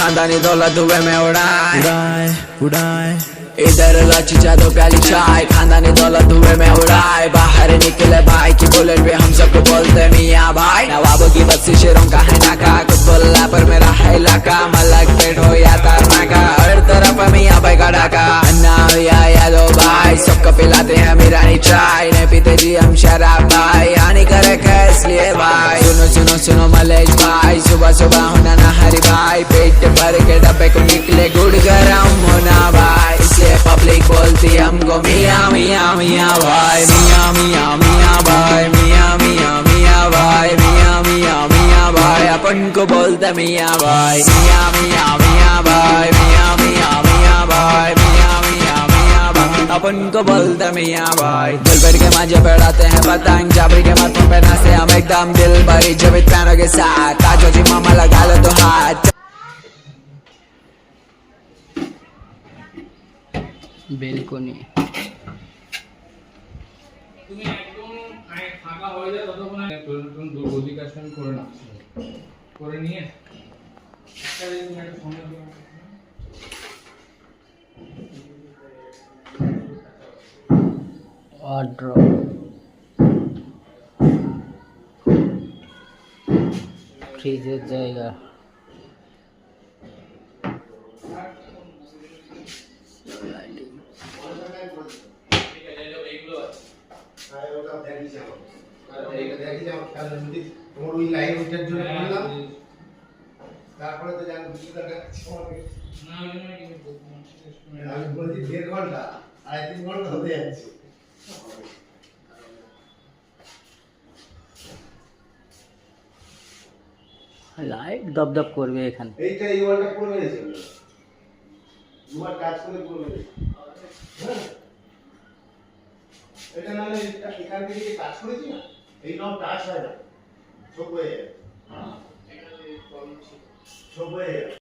खानदानी दौलत धुएं में उड़ाए उड़ाए इधर लची दो प्याली चाय खानदानी दौलत धुएं में उड़ाए बाहर निकले भाई की बुलेट पे हम सबको बोलते मियाँ भाई नवाबों की बस्ती शेरों का है नाका कुतुल्ला पर मेरा है इलाका मलक पेट हो या तारनाका हर तरफ मियाँ भाई का डाका अन्ना या दो भाई सबको पिलाते हैं मीरानी चाय नहीं पीते जी हम शराब भाई हानिकारक है इसलिए भाई सुनो सुनो सुनो मलेश भाई सुबह सुबह होना ना हरी भाई पेट भर के डब्बे को निकले गुड़ गरम होना भाई इसलिए पब्लिक बोलती हमको मियाँ मियाँ मियाँ भाई मियाँ मियाँ मियाँ भाई मियाँ मियाँ मियाँ भाई मियाँ मियाँ मियाँ भाई अपन को बोलते मियाँ भाई मियाँ मियाँ मियाँ भाई मियाँ मियाँ मियाँ भाई मियाँ मियाँ मियाँ भाई अपन को बोलते मियाँ भाई दिल भर के मांझे बढ़ाते हैं पतंग जाबरी के माथों पे नाचते हम एकदम दिल भरी जबित पैनों के साथ ताजो जी मामा लगा लो तो हाथ বেলকনি তুমি একদম ফাঁকা হয়ে যায় ততক্ষণ প্রয়োজন দুর্গতি কাজটা আমি করে নাচ্ছি করে নিয়ে একটা তুমি একটা সময় দিও অর্ডার ফ্রিজের জায়গা তোমার ওই লাইন ওইটার জন্য বললাম তারপরে তো জানো 20 টাকা না আমি বলছি 1.5 ঘন্টা 3.5 ঘন্টা হতে যাচ্ছে লাইট দপদপ করবে এখানে এইটা এই ওয়ালটা করবে না দুবার কাজ করে করবে হ্যাঁ এটা না এখান থেকে কাজ করেছি না এই নাও টাচ হয় না সব হয়ে যায় সব হয়ে যায়